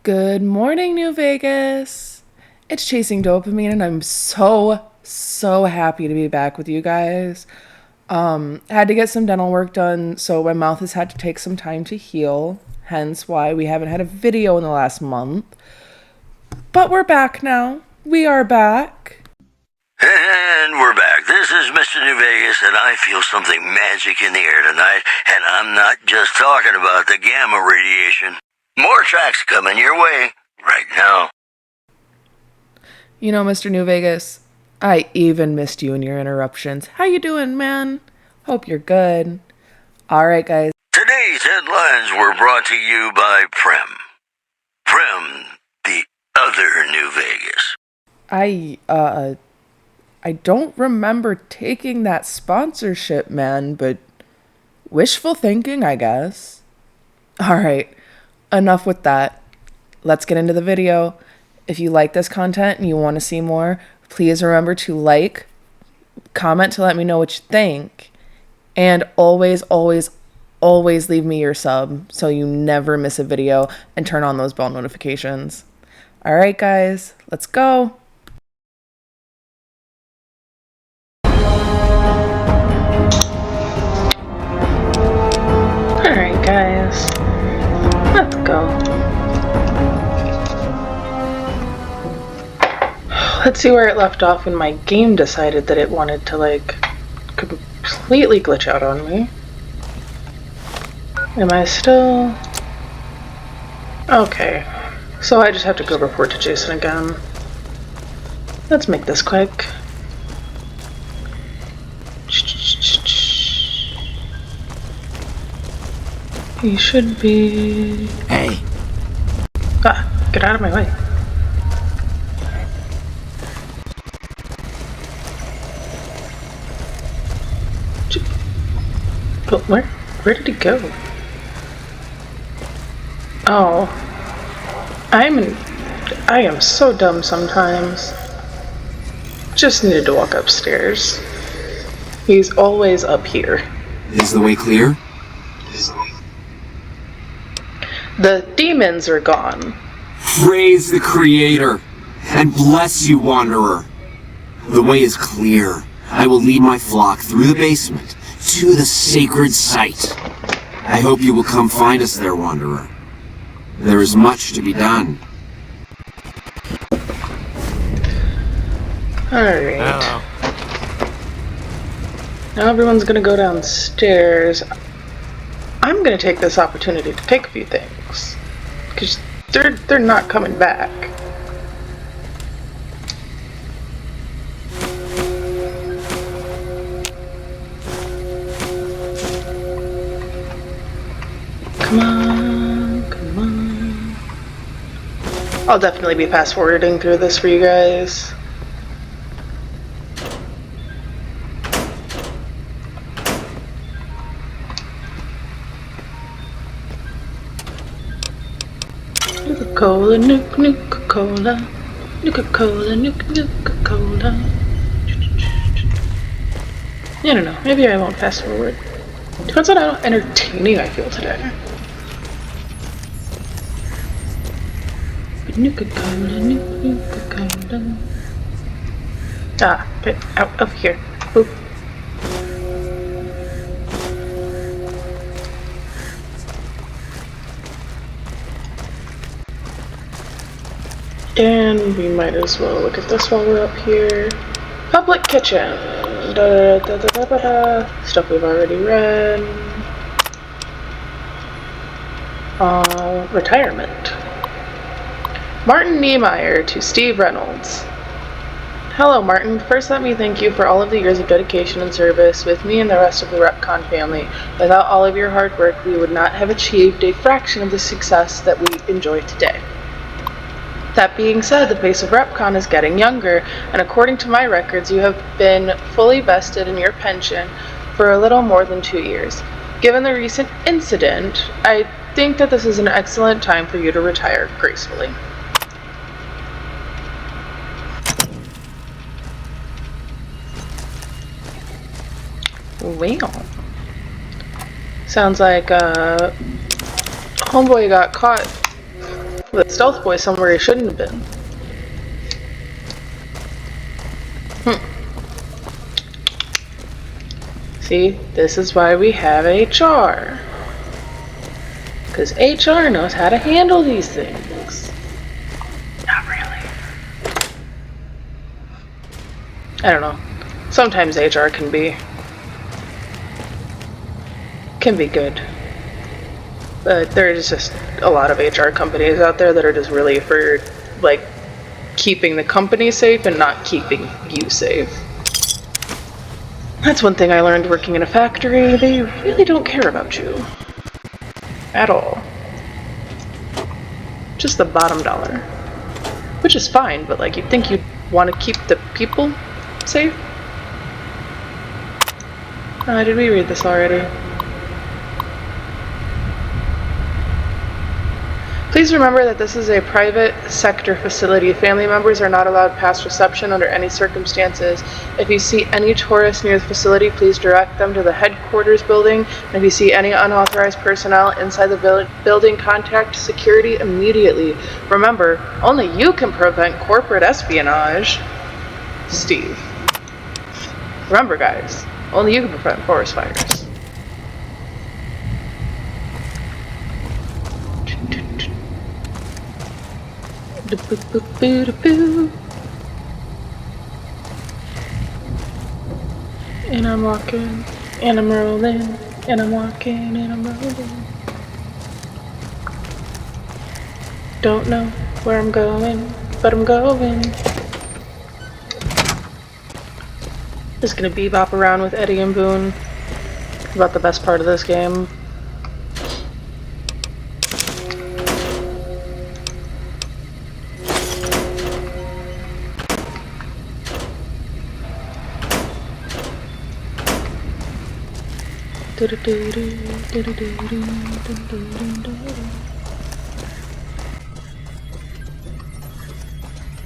Good morning, New Vegas. It's Chasing Dopamine, and I'm so happy to be back with you guys. I had to get some dental work done, so my mouth has had to take some time to heal, hence why we haven't had a video in the last month. But we're back now. We are back. And we're back. This is Mr. New Vegas, and I feel something magic in the air tonight, and I'm not just talking about the gamma radiation. More tracks coming your way right now. You know, Mr. New Vegas, I even missed you and your interruptions. How you doing, man? Hope you're good. All right, guys. Today's headlines were brought to you by Prem. Prem, the other New Vegas. I don't remember taking that sponsorship, man, but wishful thinking, I guess. All right, enough with that. Let's get into the video. If you like this content and you want to see more, please remember to like, comment to let me know what you think, and always leave me your sub so you never miss a video and turn on those bell notifications. All right, guys, let's go. Alright guys, let's go. Let's see where it left off when my game decided that it wanted to completely glitch out on me. Am I still... Okay, so I just have to go report to Jason again. Let's make this quick. He should be... Hey. Ah, get out of my way. But where did he go? Oh. I am so dumb sometimes. Just needed to walk upstairs. He's always up here. Is the way clear? The demons are gone. Praise the Creator, and bless you, Wanderer. The way is clear. I will lead my flock through the basement to the sacred site. I hope you will come find us there, Wanderer. There is much to be done. Alright. Now everyone's gonna go downstairs. I'm gonna take this opportunity to take a few things, because they're not coming back. Come on. I'll definitely be fast forwarding through this for you guys. Nuka-Cola, Nuka-Cola, Nuka-Cola, Nuka-Cola. I don't know, maybe I won't fast forward. Depends on how entertaining I feel today. Nuka-Cola, Nuka-Cola. Ah, get out of here. Boop. And we might as well look at this while we're up here. Public kitchen. Stuff we've already read. Retirement. Martin Niemeyer to Steve Reynolds. Hello, Martin. First, let me thank you for all of the years of dedication and service with me and the rest of the RepCon family. Without all of your hard work, we would not have achieved a fraction of the success that we enjoy today. That being said, the pace of RepCon is getting younger, and according to my records, you have been fully vested in your pension for a little more than 2 years. Given the recent incident, I think that this is an excellent time for you to retire gracefully. Well, sounds like homeboy got caught The stealth boy somewhere he shouldn't have been. See, this is why we have HR. Because HR knows how to handle these things. Not really. I don't know. Sometimes HR can be good. But there's just a lot of HR companies out there that are just really for, like, keeping the company safe and not keeping you safe. That's one thing I learned working in a factory. They really don't care about you. At all. Just the bottom dollar. Which is fine, but like, you'd think you'd want to keep the people safe? Did we read this already? Please remember that this is a private sector facility. Family members are not allowed past reception under any circumstances. If you see any tourists near the facility, please direct them to the headquarters building. And if you see any unauthorized personnel inside the building, contact security immediately. Remember, only you can prevent corporate espionage. Steve. Remember, guys, only you can prevent forest fires. And I'm walking, and I'm rolling, and I'm walking, and I'm rolling. Don't know where I'm going, but I'm going. Just gonna bebop around with Eddie and Boone. About the best part of this game.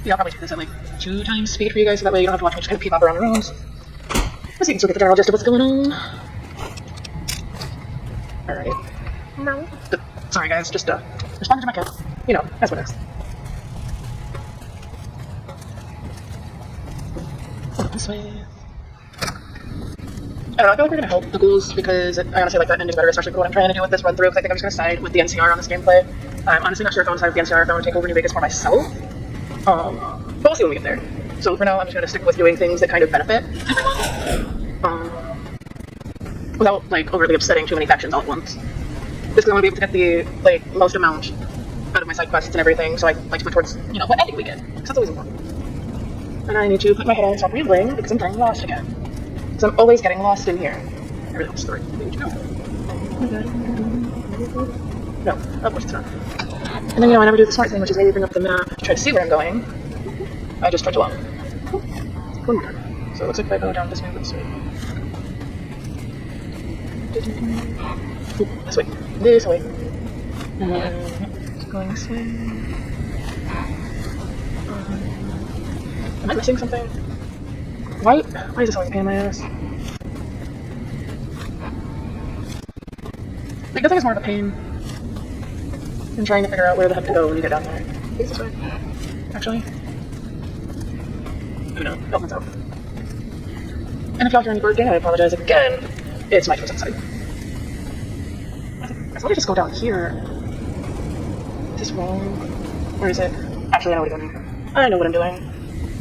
Yeah, I'll probably do this at like 2 times speed for you guys, so that way you don't have to watch me just kind of peep up around the rooms. Let's see, so we get the general gist of what's going on. Alright. No. Sorry guys, just responding to my cat. You know, that's what it is. This way. I don't know, I feel like we're gonna help the ghouls because I honestly like that ending better, especially for what I'm trying to do with this run through, because I think I'm just gonna side with the NCR on this gameplay. I'm honestly not sure if I want to side with the NCR, if I want to take over New Vegas for myself. But we'll see when we get there. So for now, I'm just gonna stick with doing things that kind of benefit everyone. Without, like, overly upsetting too many factions all at once. Just because I want to be able to get the, like, most amount out of my side quests and everything, so I like to put towards, you know, what ending we get. Because that's always important. And I need to put my head on and stop rambling, because I'm getting lost again. Because I'm always getting lost in here. I really hope it's the right way to go. No, of course it's not. And then, you know, I never do the smart thing, which is maybe bring up the map to try to see where I'm going. I just trudge along. One more. So it looks like if I go down this way, this way. This way. This way. Going this way. Am I missing something? Why is this always a pain in my ass? Like, nothing is more of a pain than trying to figure out where the heck to go when you get down there. Is this way? Actually? Oh no, Elton's out. And if y'all hear any bird gang, I apologize again. It's my toes outside. I thought I just go down here. Is this wrong? Where is it? Actually, I know what I'm doing. I know what I'm doing.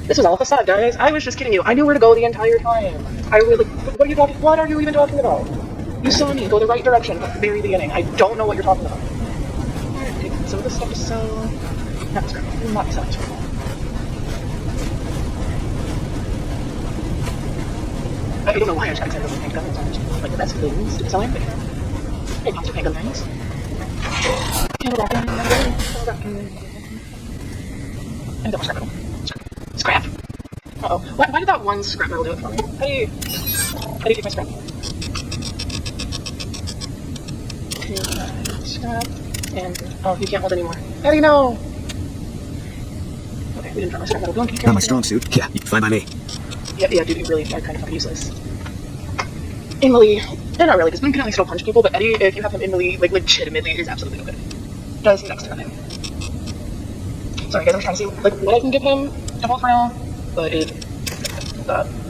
This was all a facade, guys. I was just kidding you. I knew where to go the entire time. I really... What are you even talking about? You saw me go the right direction at the very beginning. I don't know what you're talking about. Alright, take some of this stuff to sell. Not scrap. Not selling scrap. I don't know why I just got excited about handguns. It's like the best things to be selling, but hey, positive handgun things. Candle rocking. And double scrap metal. Scrap. Uh-oh. Why did that one scrap metal do it for me? How do you take my scrap? Scrap. And, oh, you can't hold anymore. How do you know? Okay, we didn't drop my scrap metal. Not my strong suit. Yeah, you can fine by me. Yeah, dude, you really are kind of fucking useless. In melee, not really, because Boone can only still punch people, but Eddie, if you have him in melee, like, legitimately, is absolutely no good. Does next to nothing. Sorry guys, I'm trying to see like what I can give him to hold for now, but it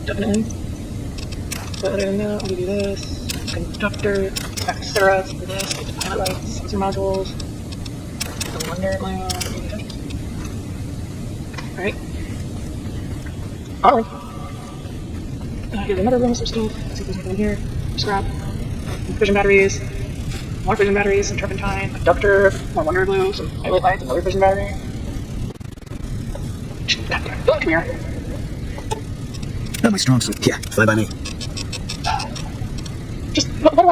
definitely. But other than that, I'll give you this conductor, extra for this, like the pilot lights, sensor modules, the wonder lamp. Alright. Alright. Here's another room for stuff. Let's see if there's anything in here. Scrap. Fission batteries. More fission batteries, some turpentine, conductor, more wonder glue, some pilot lights, another fission battery. Come here. Not my strong suit. Yeah, fly by me. Just, what do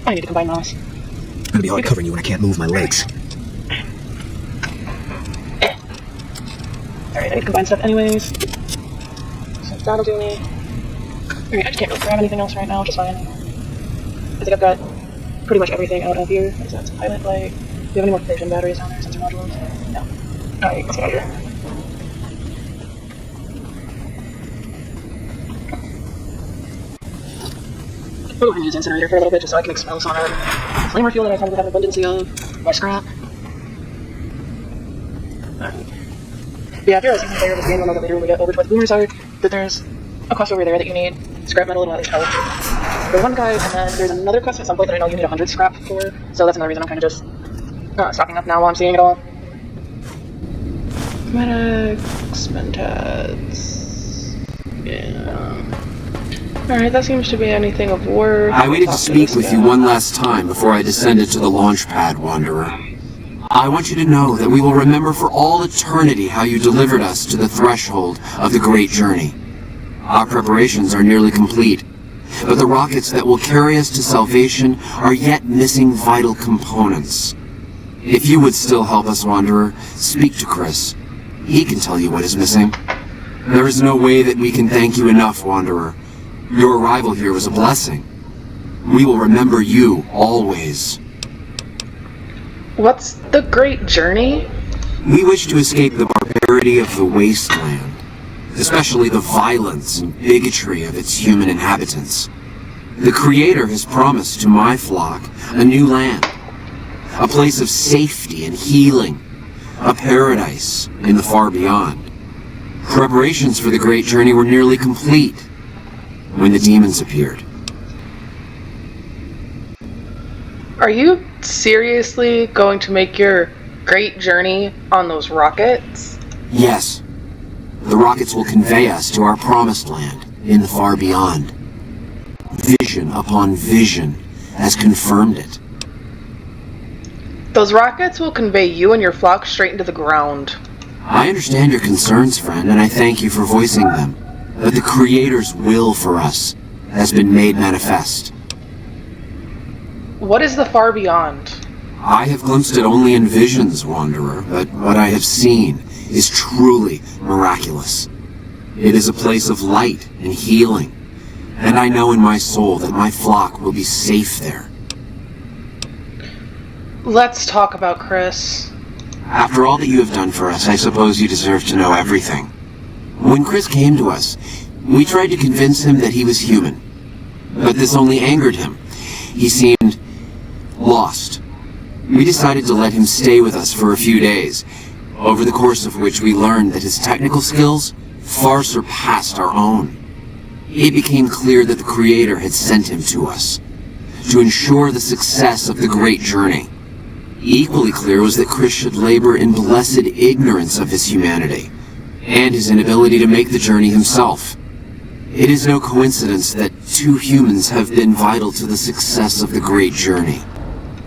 I need to combine those. It's gonna be hard covering you when I can't move my legs. Alright, I need to combine stuff anyways. So that'll do me. Alright, I just can't really grab anything else right now, which is fine. I think I've got pretty much everything out of here. So that's a pilot light. Do you have any more fission batteries down there? Sensor modules? No. Alright, let's get out of here. We'll go ahead and use incinerator for a little bit just so I can expel some of that flamer fuel that I probably have an abundance of. My scrap. Yeah, if you're a seasoned player of this game, you'll know that later when we get over to what the boomers are, that there's a quest over there that you need scrap metal and at least health. There's one guy, and then there's another quest at some point that I know you need 100 scrap for, so that's another reason I'm kind of just stocking up now while I'm seeing it all. Medics, Mentats. Yeah. Alright, that seems to be anything of worth. I waited to speak with you one last time before I descended to the launch pad, Wanderer. I want you to know that we will remember for all eternity how you delivered us to the threshold of the great journey. Our preparations are nearly complete, but the rockets that will carry us to salvation are yet missing vital components. If you would still help us, Wanderer, speak to Chris. He can tell you what is missing. There is no way that we can thank you enough, Wanderer. Your arrival here was a blessing. We will remember you always. What's the great journey? We wish to escape the barbarity of the Wasteland, especially the violence and bigotry of its human inhabitants. The Creator has promised to my flock a new land, a place of safety and healing, a paradise in the far beyond. Preparations for the great journey were nearly complete when the demons appeared. Are you seriously going to make your great journey on those rockets? Yes. The rockets will convey us to our promised land in the far beyond. Vision upon vision has confirmed it. Those rockets will convey you and your flock straight into the ground. I understand your concerns, friend, and I thank you for voicing them. But the Creator's will for us has been made manifest. What is the far beyond? I have glimpsed it only in visions, Wanderer, but what I have seen is truly miraculous. It is a place of light and healing, and I know in my soul that my flock will be safe there. Let's talk about Chris. After all that you have done for us, I suppose you deserve to know everything. When Chris came to us, we tried to convince him that he was human, but this only angered him. He seemed lost. We decided to let him stay with us for a few days, over the course of which we learned that his technical skills far surpassed our own. It became clear that the Creator had sent him to us, to ensure the success of the great journey. Equally clear was that Chris should labor in blessed ignorance of his humanity, and his inability to make the journey himself. It is no coincidence that two humans have been vital to the success of the great journey.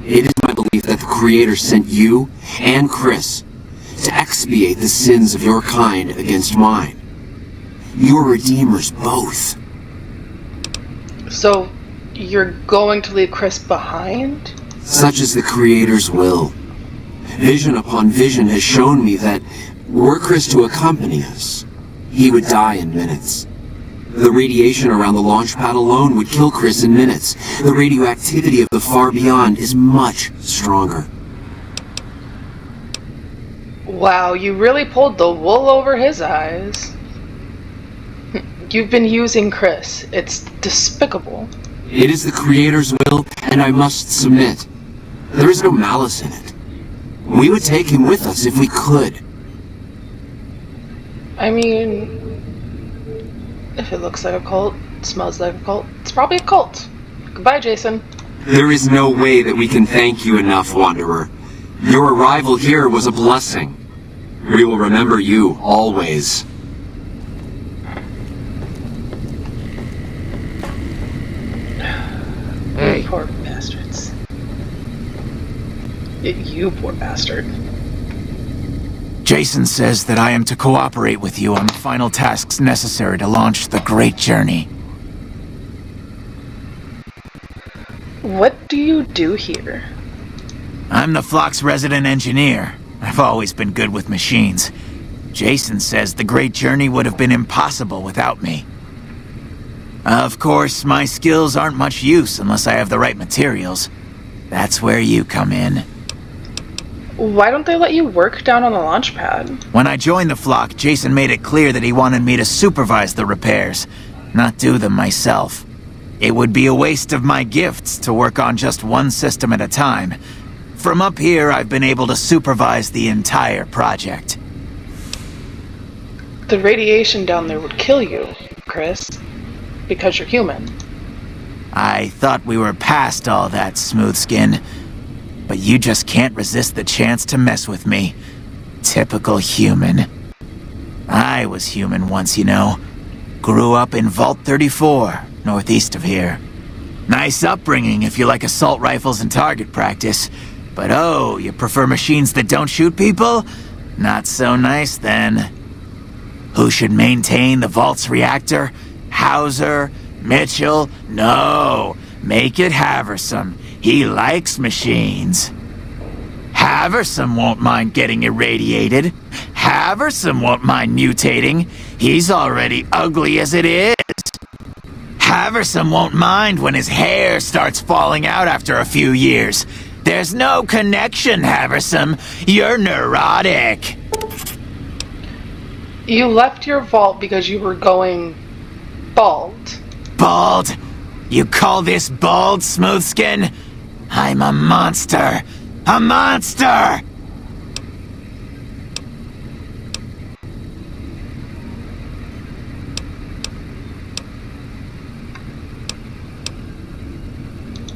It is my belief that the Creator sent you and Chris to expiate the sins of your kind against mine. Your redeemers both. So, you're going to leave Chris behind? Such is the Creator's will. Vision upon vision has shown me that were Chris to accompany us, he would die in minutes. The radiation around the launch pad alone would kill Chris in minutes. The radioactivity of the far beyond is much stronger. Wow, you really pulled the wool over his eyes. You've been using Chris. It's despicable. It is the Creator's will, and I must submit. There is no malice in it. We would take him with us if we could, I mean, if it looks like a cult, smells like a cult, it's probably a cult. Goodbye, Jason. There is no way that we can thank you enough, Wanderer. Your arrival here was a blessing. We will remember you always. Hey. You poor bastards. You poor bastard. Jason says that I am to cooperate with you on the final tasks necessary to launch the Great Journey. What do you do here? I'm the flock's resident engineer. I've always been good with machines. Jason says the Great Journey would have been impossible without me. Of course, my skills aren't much use unless I have the right materials. That's where you come in. Why don't they let you work down on the launch pad? When I joined the flock, Jason made it clear that he wanted me to supervise the repairs, not do them myself. It would be a waste of my gifts to work on just one system at a time. From up here, I've been able to supervise the entire project. The radiation down there would kill you, Chris. Because you're human. I thought we were past all that, Smoothskin. But you just can't resist the chance to mess with me. Typical human. I was human once, you know. Grew up in Vault 34, northeast of here. Nice upbringing if you like assault rifles and target practice. But oh, you prefer machines that don't shoot people? Not so nice then. Who should maintain the Vault's reactor? Hauser? Mitchell? No. Make it Haversam. He likes machines. Haversam won't mind getting irradiated. Haversam won't mind mutating. He's already ugly as it is. Haversam won't mind when his hair starts falling out after a few years. There's no connection, Haversam. You're neurotic. You left your vault because you were going bald. Bald? You call this bald, Smoothskin? I'm a monster. A monster!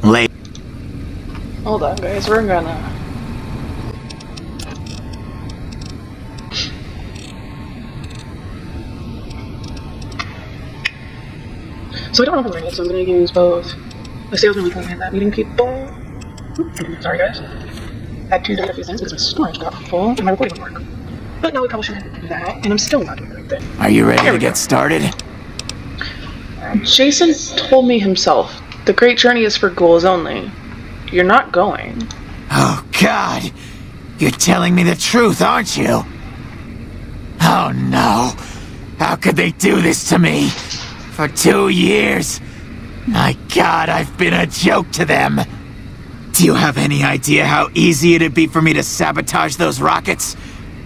Late. Hold on, guys. We're gonna... So I don't know if I'm ready, so I'm gonna use both the salesman weekly and that meeting people. Sorry, guys. Had to do it a few things because my storage got full and my recording wouldn't work. But no, we probably shouldn't do that, and I'm still not doing the right thing. Are you ready to get started? Jason told me himself, the Great Journey is for ghouls only. You're not going. Oh, God. You're telling me the truth, aren't you? Oh, no. How could they do this to me? For 2 years. My God, I've been a joke to them. Do you have any idea how easy it'd be for me to sabotage those rockets?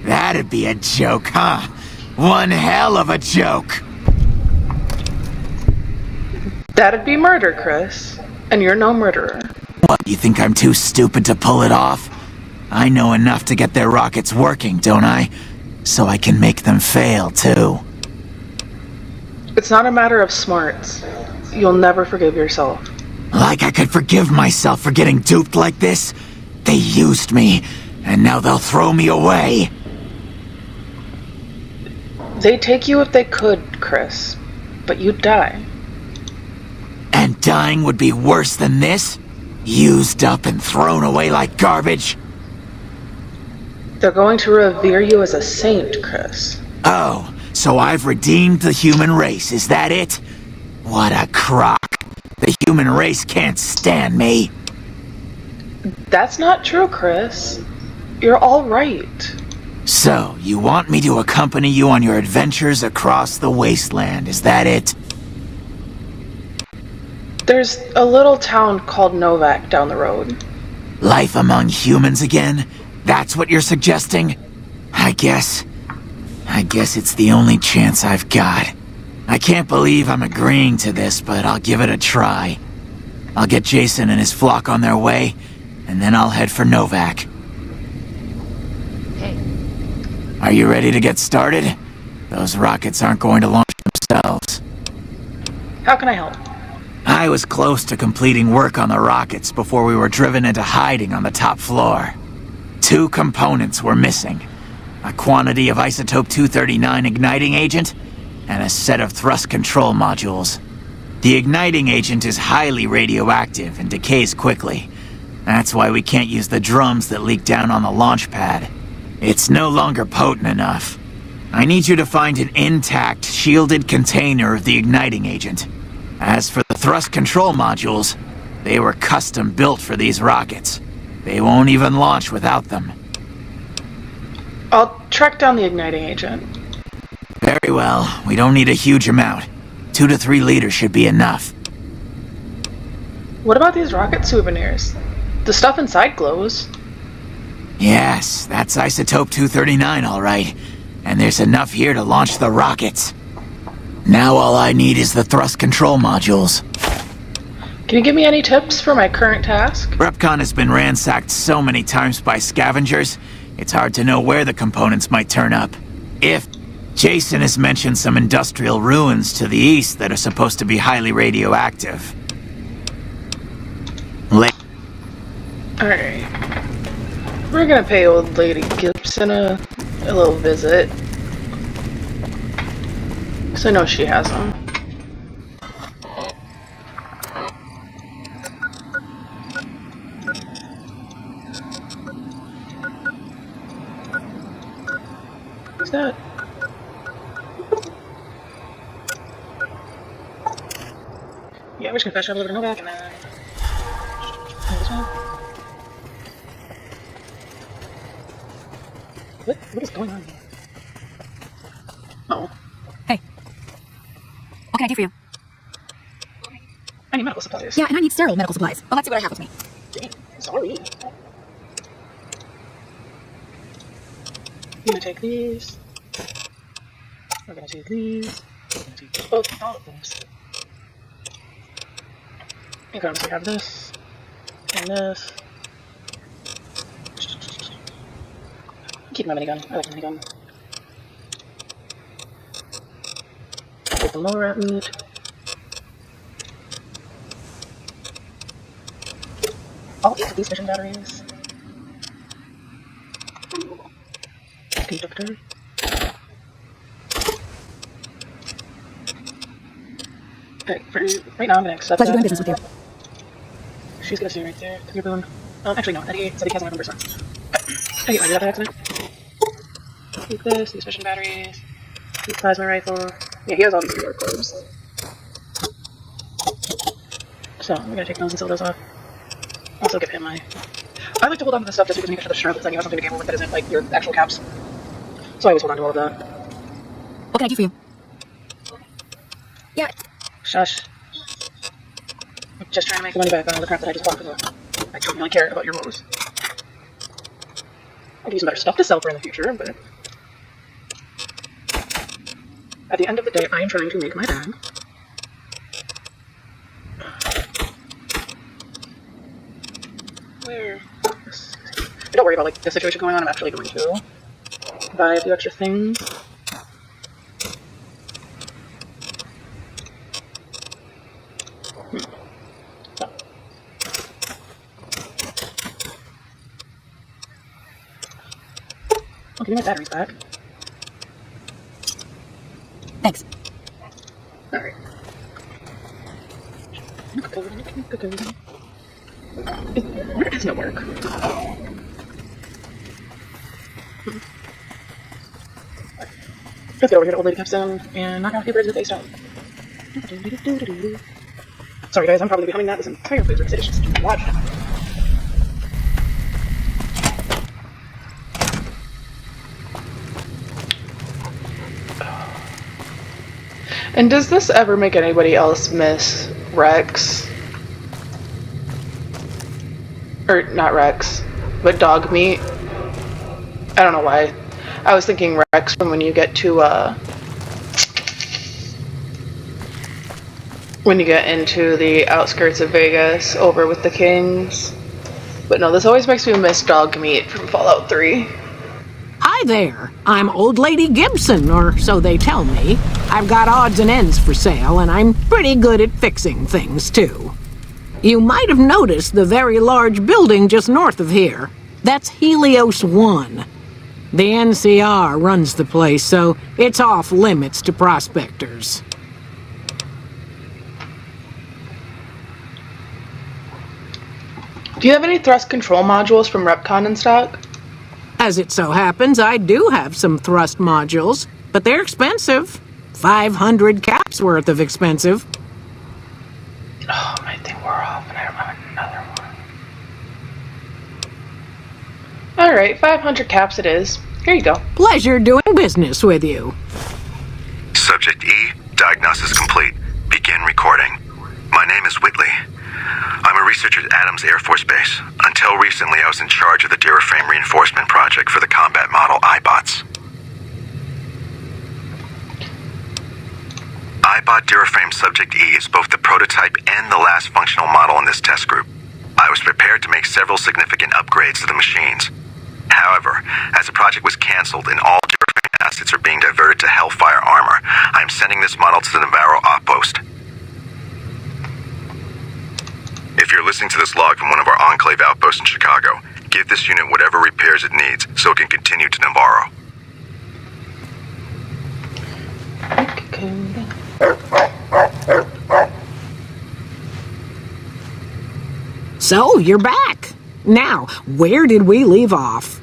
That'd be a joke, huh? One hell of a joke. That'd be murder, Chris. And you're no murderer. What, you think I'm too stupid to pull it off? I know enough to get their rockets working, don't I? So I can make them fail, too. It's not a matter of smarts. You'll never forgive yourself. Like I could forgive myself for getting duped like this? They used me, and now they'll throw me away. They'd take you if they could, Chris. But you'd die. And dying would be worse than this? Used up and thrown away like garbage? They're going to revere you as a saint, Chris. Oh, so I've redeemed the human race, is that it? What a crock. The human race can't stand me. That's not true, Chris. You're all right. So, you want me to accompany you on your adventures across the wasteland, is that it? There's a little town called Novak down the road. Life among humans again? That's what you're suggesting? I guess it's the only chance I've got. I can't believe I'm agreeing to this, but I'll give it a try. I'll get Jason and his flock on their way, and then I'll head for Novak. Are you ready to get started? Those rockets aren't going to launch themselves. How can I help? I was close to completing work on the rockets before we were driven into hiding on the top floor. 2 components were missing. A quantity of isotope 239 igniting agent, and a set of thrust control modules. The igniting agent is highly radioactive and decays quickly. That's why we can't use the drums that leak down on the launch pad. It's no longer potent enough. I need you to find an intact, shielded container of the igniting agent. As for the thrust control modules, they were custom built for these rockets. They won't even launch without them. I'll track down the igniting agent. Very well. We don't need a huge amount. 2 to 3 liters should be enough. What about these rocket souvenirs? The stuff inside glows. Yes, that's isotope 239, all right. And there's enough here to launch the rockets. Now all I need is the thrust control modules. Can you give me any tips for my current task? Repcon has been ransacked so many times by scavengers, it's hard to know where the components might turn up. If Jason has mentioned some industrial ruins to the east that are supposed to be highly radioactive. Alright. We're gonna pay old lady Gibson a little visit. Because I know she has them. What's that? Yeah, we're just gonna fast travel over to Novak and then... this one. What is going on here? Oh. Hey. What can I do for you? I need medical supplies. Yeah, and I need sterile medical supplies. Well, let's see what I have with me. Dang, sorry. I'm gonna take these. We're gonna take these. We're gonna take both, all of those. You can obviously have this. And this. Keep my minigun. I like the minigun. Take the lower rat meat. All 8 of these fission batteries. Conductor. Okay, right now I'm gonna accept Pleasure that. doing business with you. She's gonna stay right there. Come here, Boone. Actually, no. Eddie said he has 11%. Eddie, I did that by accident. Take this, these fission batteries, these plasma rifle. Yeah, he has all these reward corbs. So, we're gonna take those and sell those off. Also give him my... I like to hold on to this stuff just because we can the sure that you have something to gamble with that isn't like your actual caps. So I always hold on to all of that. What can I do for you? Yeah. Shush. I'm just trying to make the money back on all the crap that I just bought because I don't really care about your woes. I'll give you some better stuff to sell for in the future, but... at the end of the day, I am trying to make my bag. Where? Don't worry about like the situation going on. I'm actually going to buy a few extra things. So. I'll give you my batteries back. Thanks. Alright. Where is no work? Let's get over here to Old Lady Capstone and knock out a few birds with a stone. Sorry guys, I'm probably becoming that this entire playthrough because it is just too much. And does this ever make anybody else miss Rex? Or not Rex, but dog meat? I don't know why. I was thinking Rex from when you get to when you get into the outskirts of Vegas over with the Kings. But no, this always makes me miss dog meat from Fallout 3. Hi Hi there. I'm Old Lady Gibson, or so they tell me. I've got odds and ends for sale, and I'm pretty good at fixing things, too. You might have noticed the very large building just north of here. That's Helios 1. The NCR runs the place, so it's off limits to prospectors. Do you have any thrust control modules from RepCon in stock? As it so happens, I do have some thrust modules, but they're expensive. 500 caps worth of expensive. Oh, my thing wore off and I don't have another one. Alright, 500 caps it is. Here you go. Pleasure doing business with you. Subject E, diagnosis complete. Begin recording. My name is Whitley. I'm a researcher at Adams Air Force Base. Until recently, I was in charge of the Duraframe Reinforcement Project for the combat model iBots. iBot Duraframe Subject E is both the prototype and the last functional model in this test group. I was prepared to make several significant upgrades to the machines. However, as the project was cancelled and all Duraframe assets are being diverted to Hellfire armor, I am sending this model to the Navarro outpost. If you're listening to this log from one of our Enclave outposts in Chicago, give this unit whatever repairs it needs so it can continue to Navarro. So, you're back. Now, where did we leave off?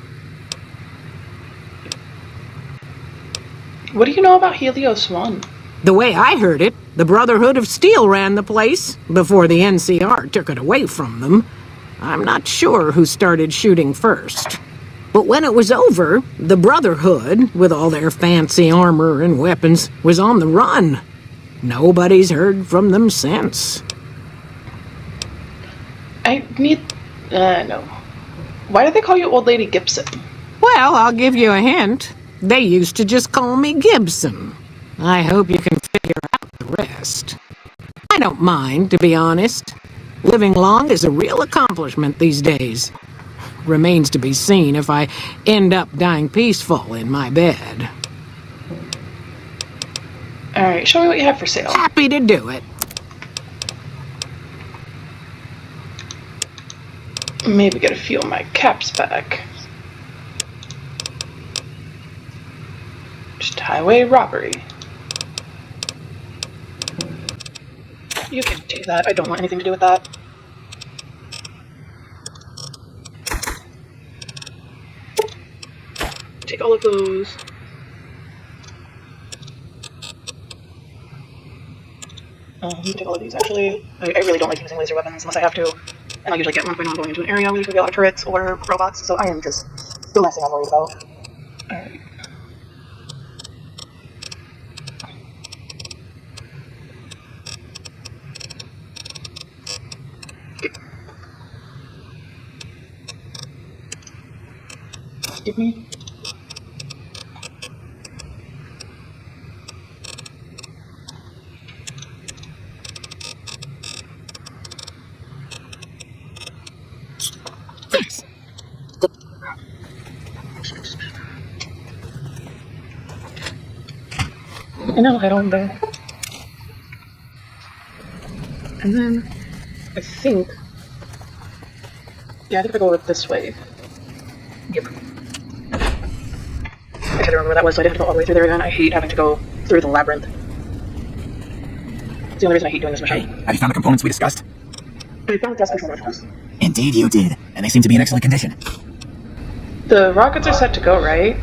What do you know about Helios 1? The way I heard it, the Brotherhood of Steel ran the place before the NCR took it away from them. I'm not sure who started shooting first. But when it was over, the Brotherhood, with all their fancy armor and weapons, was on the run. Nobody's heard from them since. I need... no. Why do they call you Old Lady Gibson? Well, I'll give you a hint. They used to just call me Gibson. I hope you can figure out the rest. I don't mind, to be honest. Living long is a real accomplishment these days. Remains to be seen if I end up dying peaceful in my bed. Alright, show me what you have for sale. Happy to do it. Maybe get a few of my caps back. Just highway robbery. You can do that. I don't want anything to do with that. Take all of those. Take all of these, actually. I really don't like using laser weapons unless I have to. And I usually get one point on going into an area where there's going to be a lot of turrets or robots, so I am just the last thing I'm worried about. Alright. Give me. Thanks. I know, head on there. And then, I think... Yeah, I think if I go this way. Yep. I tried to remember where that was, so I didn't have to go all the way through there again. I hate having to go through the labyrinth. It's the only reason I hate doing this mission. Hey, have you found the components we discussed? I found thrust control modules. Indeed you did, and they seem to be in excellent condition. The rockets are set to go, right?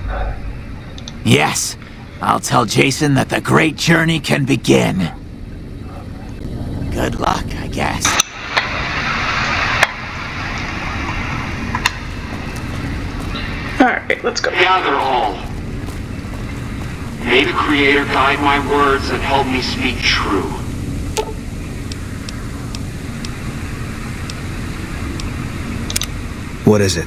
Yes. I'll tell Jason that the great journey can begin. Good luck, I guess. Alright, let's go. Gather all. May the Creator guide my words and help me speak true. What is it?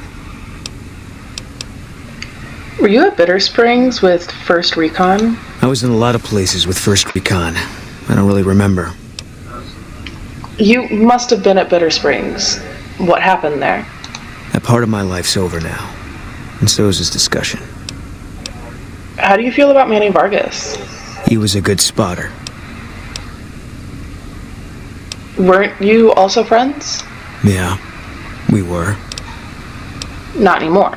Were you at Bitter Springs with 1st Recon? I was in a lot of places with First Recon. I don't really remember. You must have been at Bitter Springs. What happened there? That part of my life's over now. And so is this discussion. How do you feel about Manny Vargas? He was a good spotter. Weren't you also friends? Yeah, we were. Not anymore.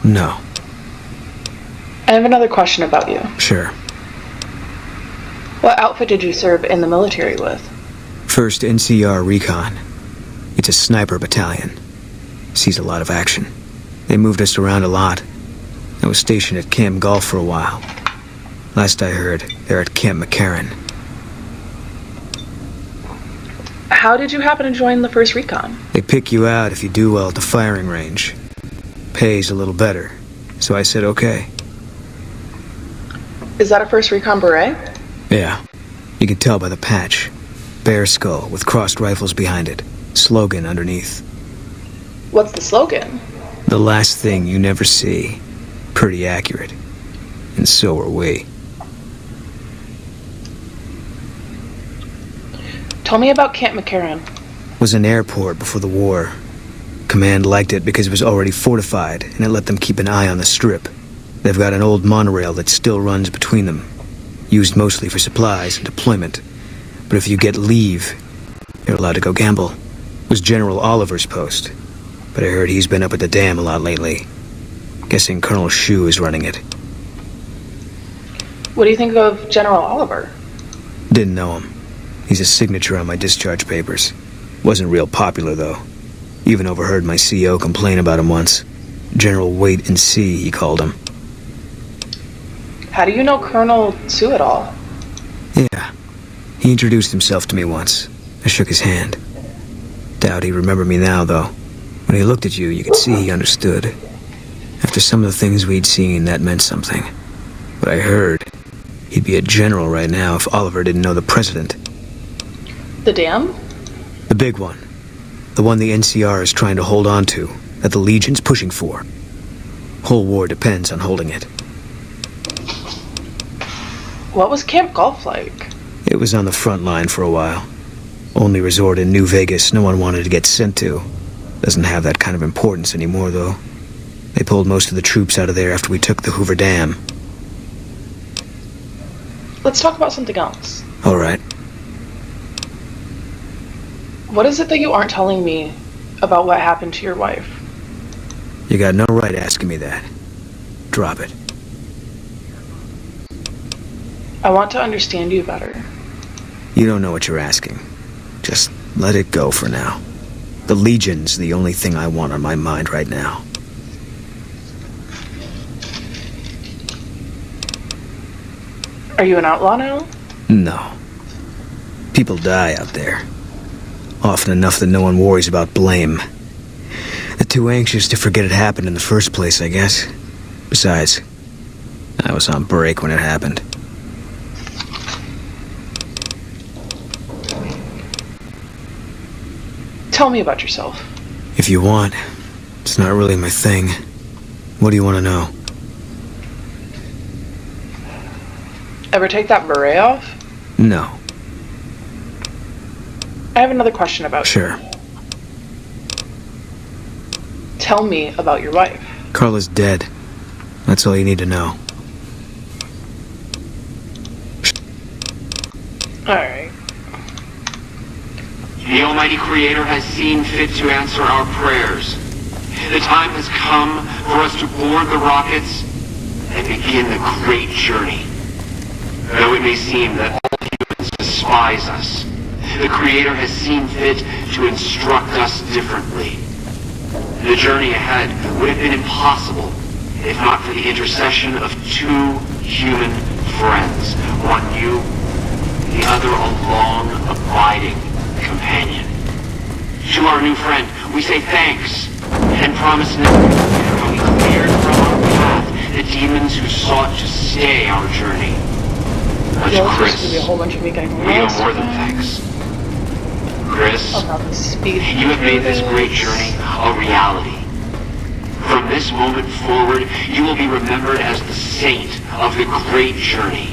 No. I have another question about you. Sure. What outfit did you serve in the military with? 1st NCR Recon. It's a sniper battalion. Sees a lot of action. They moved us around a lot. I was stationed at Camp Golf for a while. Last I heard, they're at Camp McCarran. How did you happen to join the 1st Recon? They pick you out if you do well at the firing range. Pays a little better, so I said okay. Is that a 1st Recon beret? Yeah, you can tell by the patch. Bear skull with crossed rifles behind it. Slogan underneath. What's the slogan? The last thing you never see. Pretty accurate. And so are we. Tell me about Camp McCarran. Was an airport before the war. Command liked it because it was already fortified, and it let them keep an eye on the strip. They've got an old monorail that still runs between them. Used mostly for supplies and deployment. But if you get leave, you're allowed to go gamble. Was General Oliver's post. But I heard he's been up at the dam a lot lately. Guessing Colonel Shu is running it. What do you think of General Oliver? Didn't know him. He's a signature on my discharge papers. Wasn't real popular, though. Even overheard my CO complain about him once. General Wait and See, he called him. How do you know Colonel Sue at all? Yeah. He introduced himself to me once. I shook his hand. Doubt he remembered me now, though. When he looked at you, you could see he understood. After some of the things we'd seen, that meant something. But I heard he'd be a general right now if Oliver didn't know the president. The dam? The big one. The one the NCR is trying to hold on to, that the Legion's pushing for. Whole war depends on holding it. What was Camp Golf like? It was on the front line for a while. Only resort in New Vegas no one wanted to get sent to. Doesn't have that kind of importance anymore, though. They pulled most of the troops out of there after we took the Hoover Dam. Let's talk about something else. All right. What is it that you aren't telling me about what happened to your wife? You got no right asking me that. Drop it. I want to understand you better. You don't know what you're asking. Just let it go for now. The Legion's the only thing I want on my mind right now. Are you an outlaw now? No. People die out there. Often enough that no one worries about blame. They're too anxious to forget it happened in the first place, I guess. Besides, I was on break when it happened. Tell me about yourself. If you want. It's not really my thing. What do you want to know? Ever take that beret off? No. I have another question about you. Sure. Tell me about your wife. Carla's dead. That's all you need to know. Alright. The Almighty Creator has seen fit to answer our prayers. The time has come for us to board the rockets and begin the great journey. Though it may seem that all humans despise us, the Creator has seen fit to instruct us differently. The journey ahead would have been impossible if not for the intercession of two human friends, one new, the other a long, abiding companion. To our new friend, we say thanks and promise never to forget how we cleared from our path the demons who sought to stay our journey. But You're to also Chris, supposed to be a whole bunch of me getting we owe lost. more than thanks. Chris, About the speed. you have made this great journey a reality. From this moment forward, you will be remembered as the saint of the great journey.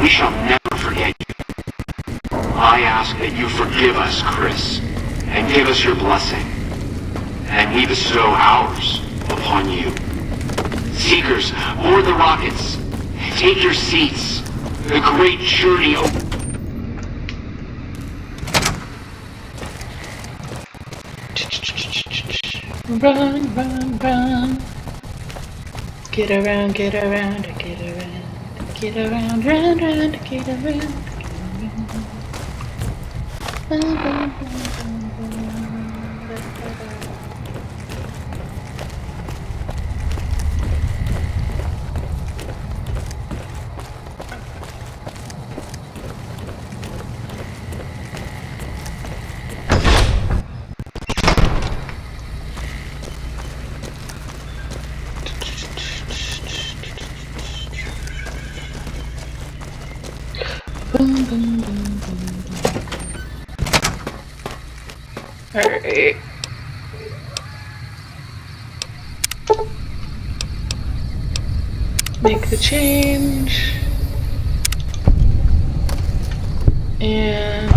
We shall never forget you. I ask that you forgive us, Chris, and give us your blessing. And we bestow ours upon you. Seekers, board the rockets. Take your seats. The great journey Run, run, run. Get around, get around, get around. Get around, round, round, get around. Boom, boom, boom, boom, boom. Alright. Make the change. And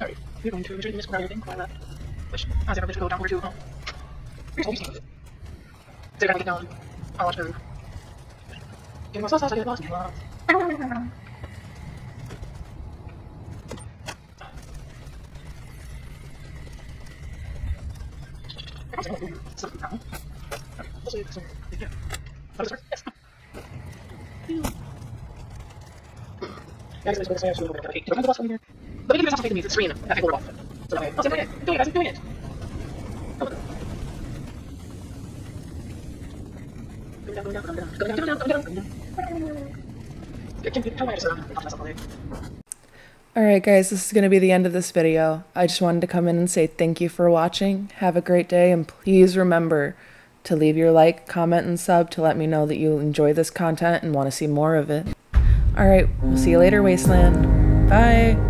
alright, we're going to return this corner thing, left. Which has ever to go downward to here's all these things. So you're gonna get down. I'll watch the get my sauce, I get lost. Something now. Okay, so yeah. How does it work? Yes. Guys, let's go this way. Okay, so I'm the boss over here. But we can do this also taking me to the screen that I go off. So that way, I'll say doing it. Doing it, guys, I'm doing it. Alright guys, this is going to be the end of this video. I just wanted to come in and say thank you for watching. Have a great day, and please remember to leave your like, comment, and sub to let me know that you enjoy this content and want to see more of it. Alright, we'll see you later, Wasteland. Bye!